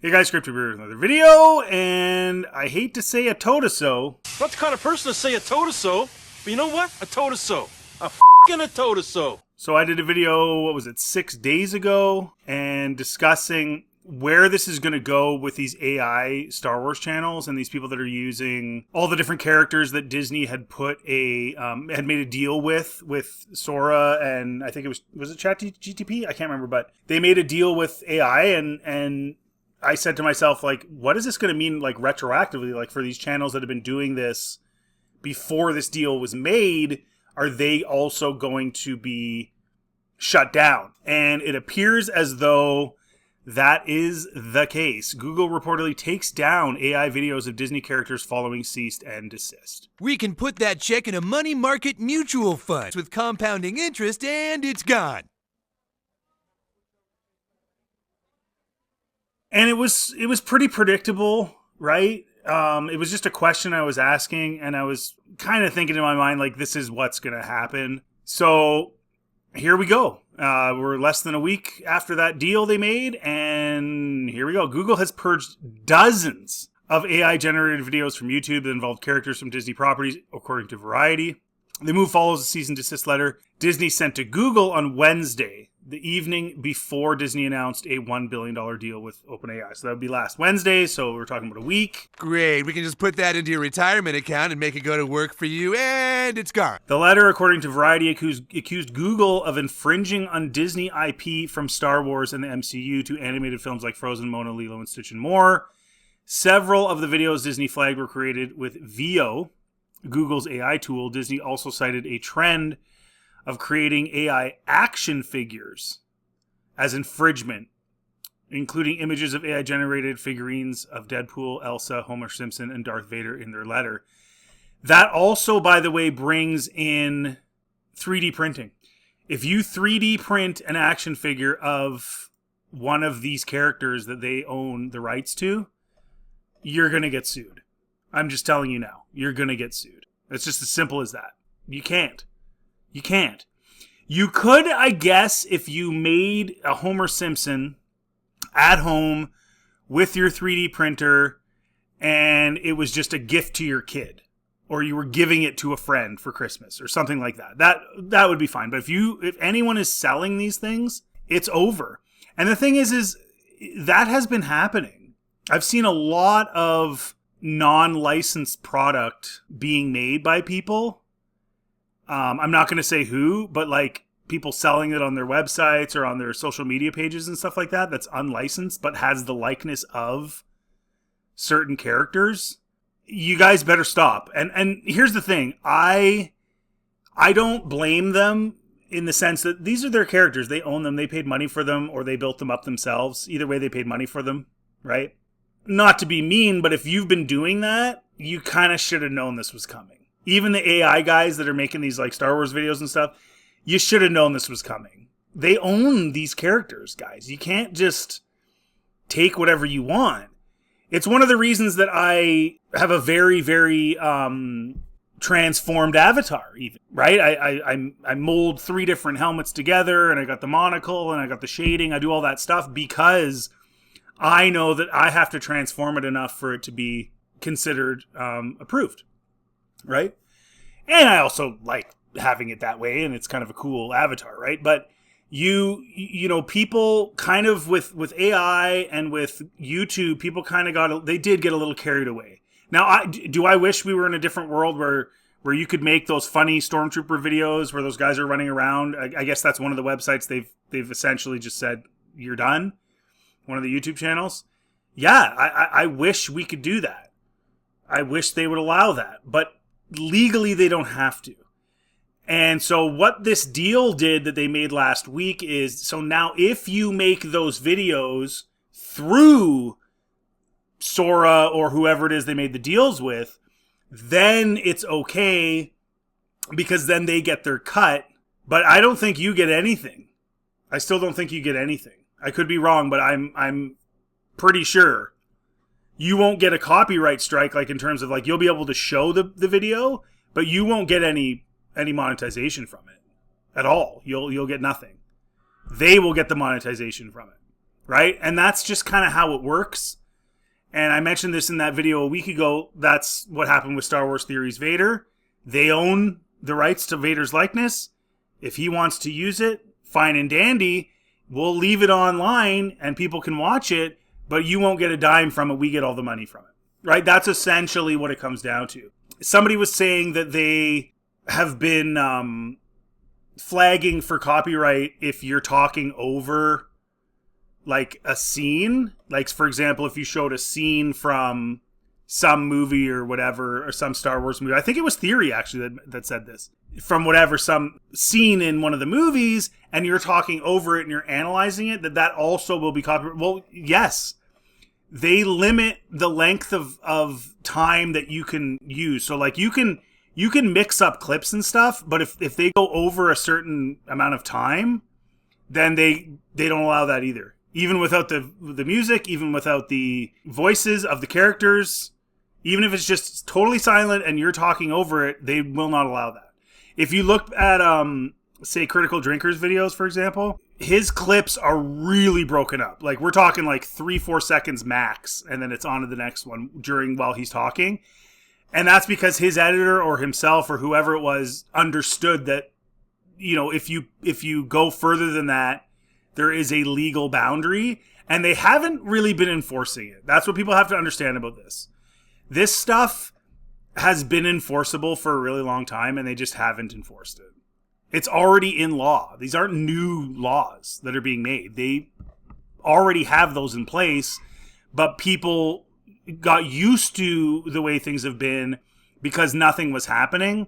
Hey guys, Scripted here with another video, and I hate to say a told-so. Not the kind of person to say a told-so, but you know what? A told-so. A f***ing a told-so. So I did a video, 6 days ago, and discussing where this is going to go with these AI Star Wars channels and these people that are using all the different characters that Disney had had made a deal with Sora, and I think was it ChatGPT? I can't remember, but they made a deal with AI, and I said to myself, like, what is this going to mean, like, retroactively, like, for these channels that have been doing this before this deal was made? Are they also going to be shut down? And it appears as though that is the case. Google reportedly takes down AI videos of Disney characters following cease and desist. We can put that check in a money market mutual fund with compounding interest, and it's gone. And it was pretty predictable, right? It was just a question I was asking, and I was kind of thinking in my mind, like, this is what's going to happen. So here we go. We're less than a week after that deal they made, and here we go. Google has purged dozens of AI-generated videos from YouTube that involved characters from Disney properties, according to Variety. The move follows a cease and desist letter Disney sent to Google on Wednesday, the evening before Disney announced a $1 billion deal with OpenAI. So that would be last Wednesday, so we're talking about a week. Great, we can just put that into your retirement account and make it go to work for you, and it's gone. The letter, according to Variety, accused Google of infringing on Disney IP from Star Wars and the MCU to animated films like Frozen, Moana, Lilo and Stitch, and more. Several of the videos Disney flagged were created with Veo, Google's AI tool. Disney also cited a trend of creating AI action figures as infringement, including images of AI-generated figurines of Deadpool, Elsa, Homer Simpson, and Darth Vader in their letter. That also, by the way, brings in 3D printing. If you 3D print an action figure of one of these characters that they own the rights to, you're going to get sued. I'm just telling you now. You're going to get sued. It's just as simple as that. You can't. You can't. You could, I guess, if you made a Homer Simpson at home with your 3D printer and it was just a gift to your kid, or you were giving it to a friend for Christmas or something like that. That would be fine. But if anyone is selling these things, it's over. And the thing is that has been happening. I've seen a lot of non-licensed product being made by people. I'm not going to say who, but like people selling it on their websites or on their social media pages and stuff like that, that's unlicensed, but has the likeness of certain characters. You guys better stop. And here's the thing. I don't blame them in the sense that these are their characters. They own them. They paid money for them, or they built them up themselves. Either way, they paid money for them, right? Not to be mean, but if you've been doing that, you kind of should have known this was coming. Even the AI guys that are making these like Star Wars videos and stuff, you should have known this was coming. They own these characters, guys. You can't just take whatever you want. It's one of the reasons that I have a very, very transformed avatar, even, right? I mold 3 different helmets together, and I got the monocle, and I got the shading. I do all that stuff because I know that I have to transform it enough for it to be considered approved. Right? And I also like having it that way, and it's kind of a cool avatar, right? But you know, people kind of with AI and with YouTube, people kind of they did get a little carried away. Now, I wish we were in a different world where you could make those funny Stormtrooper videos where those guys are running around. I guess that's one of the websites they've essentially just said, you're done. One of the YouTube channels. Yeah, I wish we could do that. I wish they would allow that. But legally, they don't have to. And so what this deal did that they made last week is, so now if you make those videos through Sora or whoever it is they made the deals with, then it's okay because then they get their cut. But I don't think you get anything. I still don't think you get anything. I could be wrong, but I'm pretty sure you won't get a copyright strike, like in terms of like you'll be able to show the video, but you won't get any monetization from it at all. You'll get nothing. They will get the monetization from it. right? And that's just kind of how it works. And I mentioned this in that video a week ago. That's what happened with Star Wars Theories Vader. They own the rights to Vader's likeness. If he wants to use it, fine and dandy. We'll leave it online and people can watch it, but you won't get a dime from it. We get all the money from it, right? That's essentially what it comes down to. Somebody was saying that they have been flagging for copyright if you're talking over like a scene. Like, for example, if you showed a scene from some movie or whatever, or some Star Wars movie. I think it was Theory, actually, that said this. From whatever, some scene in one of the movies, and you're talking over it and you're analyzing it, that also will be copyrighted. Well, yes. They limit the length of time that you can use. So, like, you can mix up clips and stuff, but if they go over a certain amount of time, then they don't allow that either. Even without the music, even without the voices of the characters, even if it's just totally silent and you're talking over it, they will not allow that. If you look at, say, Critical Drinkers videos, for example, his clips are really broken up. Like, we're talking like 3-4 seconds max, and then it's on to the next one while he's talking. And that's because his editor or himself or whoever it was understood that, you know, if you go further than that, there is a legal boundary, and they haven't really been enforcing it. That's what people have to understand about this. This stuff has been enforceable for a really long time, and they just haven't enforced it. It's already in law. These aren't new laws that are being made. They already have those in place, but people got used to the way things have been because nothing was happening.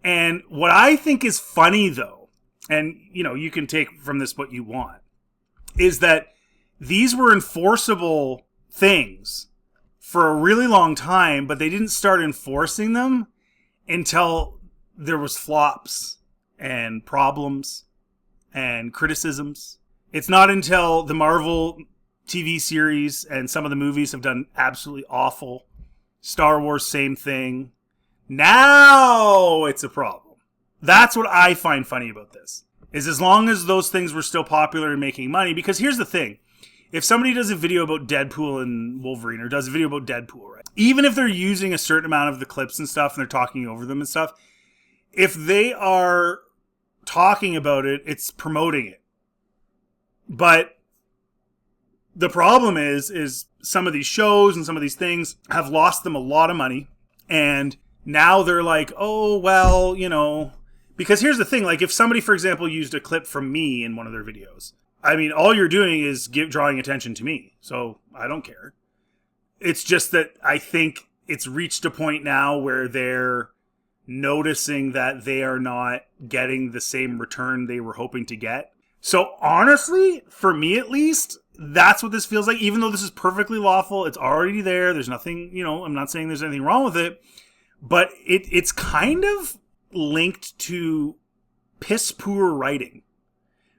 And what I think is funny, though, and, you know, you can take from this what you want, is that these were enforceable things for a really long time, but they didn't start enforcing them until there was flops and problems and criticisms. It's not until the Marvel TV series and some of the movies have done absolutely awful. Star Wars, same thing. Now it's a problem. That's what I find funny about this. Is as long as those things were still popular and making money, because here's the thing. If somebody does a video about Deadpool and Wolverine, or does a video about Deadpool, right? Even if they're using a certain amount of the clips and stuff and they're talking over them and stuff, if they are talking about it, it's promoting it. But the problem is some of these shows and some of these things have lost them a lot of money, and now they're like, oh, well, you know, because here's the thing, like if somebody, for example, used a clip from me in one of their videos, I mean, all you're doing is drawing attention to me, so I don't care. It's just that I think it's reached a point now where they're noticing that they are not getting the same return they were hoping to get. So honestly, for me at least, that's what this feels like. Even though this is perfectly lawful, it's already there. There's nothing, you know, I'm not saying there's anything wrong with it, but it's kind of linked to piss poor writing.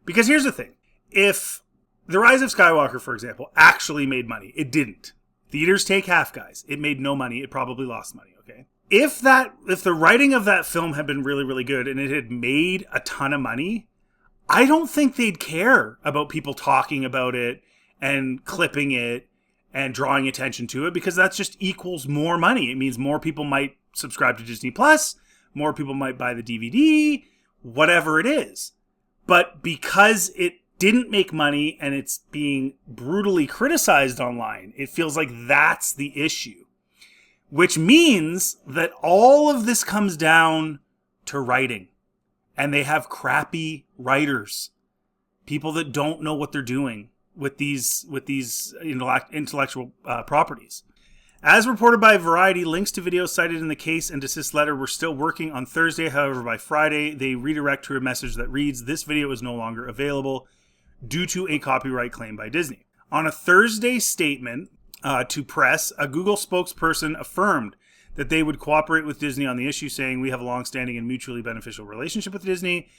Because here's the thing. If The Rise of Skywalker, for example, actually made money, it didn't. Theaters take half, guys. It made no money. It probably lost money, okay? If the writing of that film had been really, really good and it had made a ton of money, I don't think they'd care about people talking about it and clipping it and drawing attention to it, because that just equals more money. It means more people might subscribe to Disney Plus, more people might buy the DVD, whatever it is. But because it didn't make money and it's being brutally criticized online, it feels like that's the issue. Which means that all of this comes down to writing. And they have crappy writers. People that don't know what they're doing with these intellectual properties. As reported by Variety, links to videos cited in the case and desist letter were still working on Thursday. However, by Friday, they redirect to a message that reads, "This video is no longer available due to a copyright claim by Disney." On a Thursday statement to press, a Google spokesperson affirmed that they would cooperate with Disney on the issue, saying, "We have a long-standing and mutually beneficial relationship with Disney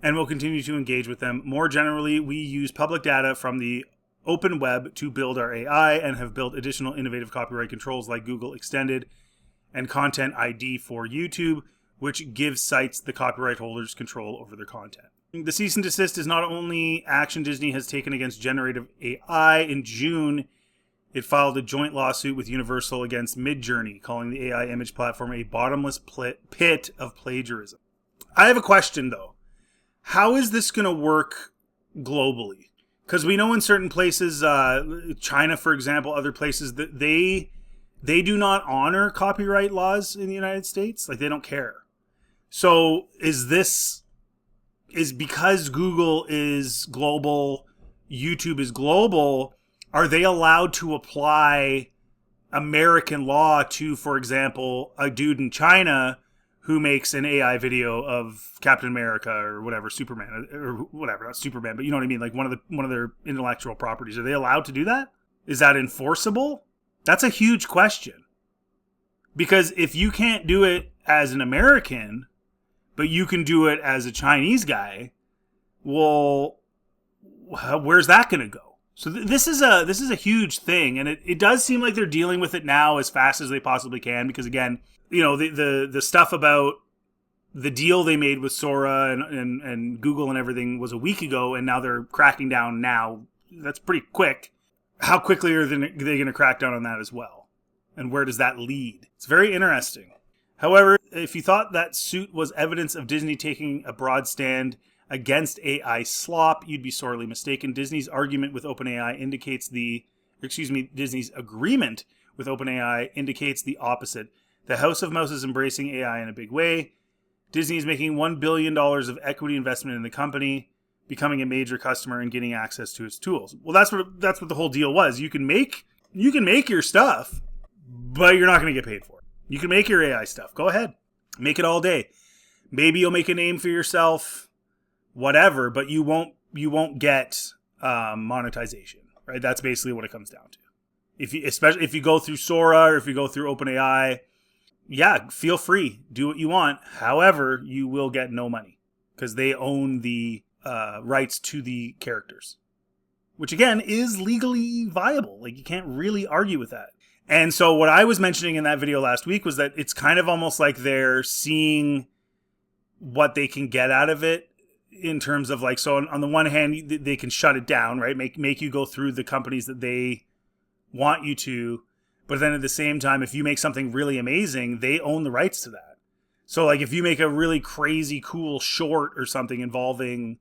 and will continue to engage with them. More generally, we use public data from the open web to build our AI and have built additional innovative copyright controls like Google Extended and Content ID for YouTube, which gives sites the copyright holders control over their content." The cease and desist is not only action Disney has taken against generative AI. In June, it filed a joint lawsuit with Universal against Midjourney, calling the AI image platform a bottomless pit of plagiarism. I have a question, though. How is this going to work globally? Because we know in certain places, China, for example, other places, that they do not honor copyright laws in the United States. Like, they don't care. So is because Google is global, YouTube is global, are they allowed to apply American law to, for example, a dude in China who makes an AI video of Captain America or whatever, Superman, or whatever, not Superman, but you know what I mean, like one of their intellectual properties? Are they allowed to do that? Is that enforceable? That's a huge question. Because if you can't do it as an American, but you can do it as a Chinese guy, well, where's that going to go? So this is a huge thing, and it does seem like they're dealing with it now as fast as they possibly can, because again, you know, the stuff about the deal they made with Sora and Google and everything was a week ago, and now they're cracking down now. That's pretty quick. How quickly are they going to crack down on that as well? And where does that lead? It's very interesting. However, if you thought that suit was evidence of Disney taking a broad stand against AI slop, you'd be sorely mistaken. Disney's agreement with OpenAI indicates the opposite. The House of Mouse is embracing AI in a big way. Disney is making $1 billion of equity investment in the company, becoming a major customer and getting access to its tools. Well, that's what the whole deal was. You can make your stuff, but you're not going to get paid for it. You can make your AI stuff. Go ahead. Make it all day. Maybe you'll make a name for yourself, whatever, but you won't get monetization, right? That's basically what it comes down to. Especially if you go through Sora or if you go through OpenAI, yeah, feel free. Do what you want. However, you will get no money because they own the rights to the characters, which again is legally viable. Like, you can't really argue with that. And so what I was mentioning in that video last week was that it's kind of almost like they're seeing what they can get out of it in terms of like, so on the one hand, they can shut it down, right? Make you go through the companies that they want you to. But then at the same time, if you make something really amazing, they own the rights to that. So like if you make a really crazy cool short or something involving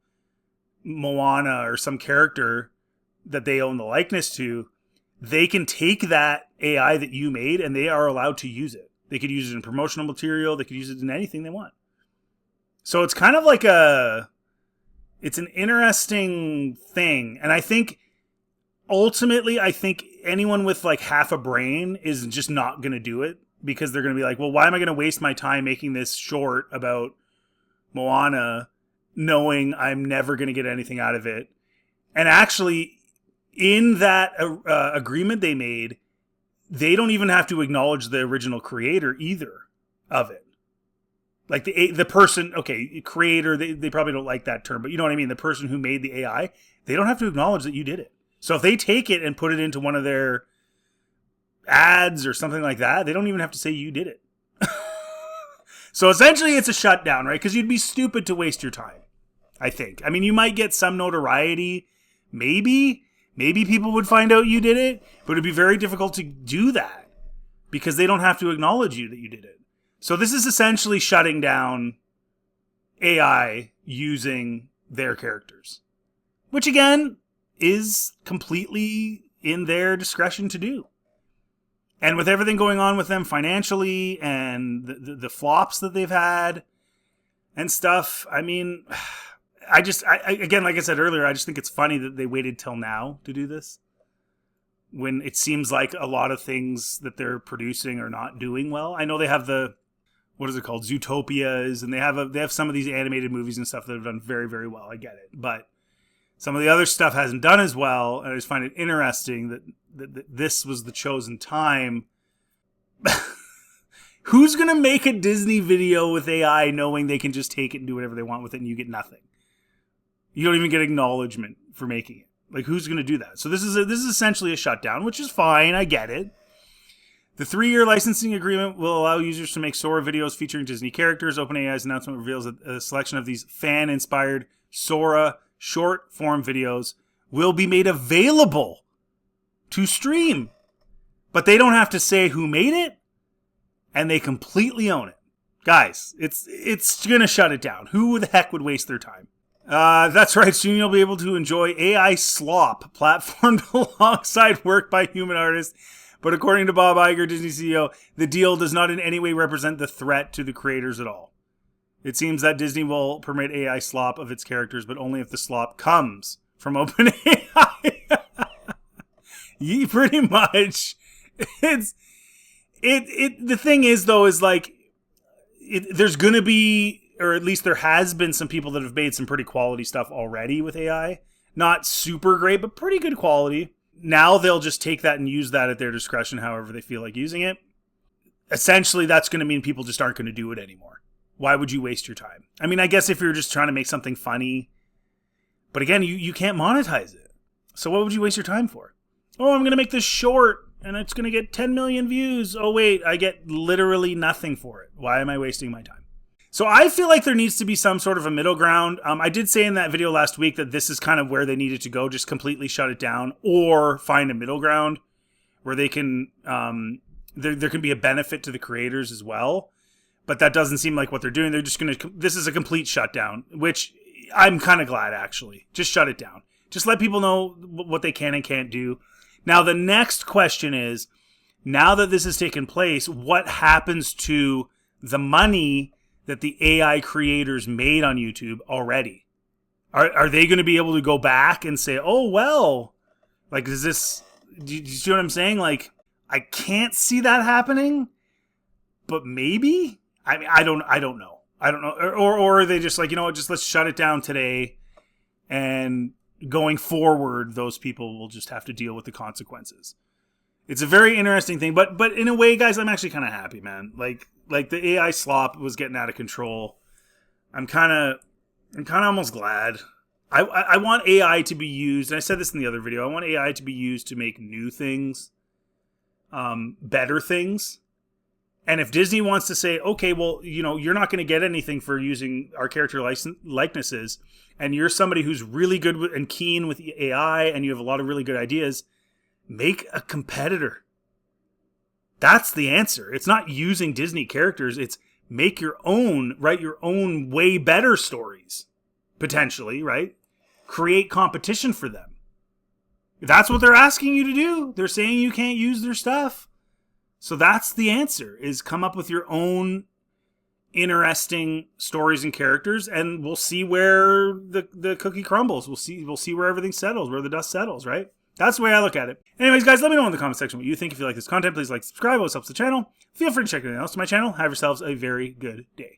Moana or some character that they own the likeness to, they can take that AI that you made and they are allowed to use it. They could use it in promotional material. They could use it in anything they want. So it's kind of like it's an interesting thing. And I think ultimately, anyone with like half a brain is just not going to do it because they're going to be like, well, why am I going to waste my time making this short about Moana knowing I'm never going to get anything out of it? And actually, in that agreement they made, they don't even have to acknowledge the original creator either of it. Like the person, okay, creator, they probably don't like that term, but you know what I mean? The person who made the AI, they don't have to acknowledge that you did it. So if they take it and put it into one of their ads or something like that, they don't even have to say you did it. So essentially it's a shutdown, right? Because you'd be stupid to waste your time, I think. I mean, you might get some notoriety, maybe people would find out you did it, but it'd be very difficult to do that because they don't have to acknowledge you that you did it. So this is essentially shutting down AI using their characters, which again is completely in their discretion to do. And with everything going on with them financially and the flops that they've had and stuff, I mean, I again, like I said earlier, I just think it's funny that they waited till now to do this when it seems like a lot of things that they're producing are not doing well. I know they have what is it called? Zootopias, and they have some of these animated movies and stuff that have done very, very well. I get it. But some of the other stuff hasn't done as well, and I just find it interesting that this was the chosen time. Who's going to make a Disney video with AI knowing they can just take it and do whatever they want with it and you get nothing? You don't even get acknowledgement for making it. Like, who's going to do that? So this is essentially a shutdown, which is fine. I get it. The 3-year licensing agreement will allow users to make Sora videos featuring Disney characters. OpenAI's announcement reveals a selection of these fan-inspired Sora short form videos will be made available to stream. But they don't have to say who made it, and they completely own it. Guys, it's gonna shut it down. Who the heck would waste their time? That's right, soon you'll be able to enjoy AI slop platformed alongside work by human artists. But according to Bob Iger, Disney CEO, the deal does not in any way represent the threat to the creators at all. It seems that Disney will permit AI slop of its characters, but only if the slop comes from OpenAI. Pretty much. The thing is, though, is like, there's going to be, or at least there has been some people that have made some pretty quality stuff already with AI. Not super great, but pretty good quality. Now they'll just take that and use that at their discretion, however they feel like using it. Essentially, that's going to mean people just aren't going to do it anymore. Why would you waste your time? I mean, I guess if you're just trying to make something funny, but again, you can't monetize it. So what would you waste your time for? Oh, I'm going to make this short and it's going to get 10 million views. Oh, wait, I get literally nothing for it. Why am I wasting my time? So I feel like there needs to be some sort of a middle ground. I did say in that video last week that this is kind of where they needed to go, just completely shut it down or find a middle ground where they can, there can be a benefit to the creators as well. But that doesn't seem like what they're doing. They're just going to, this is a complete shutdown, which I'm kind of glad, actually. Just shut it down. Just let people know what they can and can't do. Now, the next question is, now that this has taken place, what happens to the money that the AI creators made on YouTube already? Are they going to be able to go back and say, oh, well, like, is this, do you see what I'm saying? Like, I can't see that happening, but maybe? I mean, I don't know. I don't know. Or are they just like, you know what, just let's shut it down today, and going forward, those people will just have to deal with the consequences. It's a very interesting thing, but in a way, guys, I'm actually kind of happy, man. Like the AI slop was getting out of control. I'm kind of almost glad. I want AI to be used, and I said this in the other video, I want AI to be used to make new things, better things. And if Disney wants to say, okay, well, you know, you're not going to get anything for using our character likenesses, and you're somebody who's really good and keen with AI, and you have a lot of really good ideas, make a competitor. That's the answer. It's not using Disney characters. It's make your own, write your own way better stories, potentially, right? Create competition for them. That's what they're asking you to do. They're saying you can't use their stuff. So that's the answer, is come up with your own interesting stories and characters, and we'll see where the cookie crumbles. We'll see where everything settles, where the dust settles, right? That's the way I look at it. Anyways, guys, let me know in the comment section what you think. If you like this content, please like, subscribe. It always helps the channel. Feel free to check anything else to my channel. Have yourselves a very good day.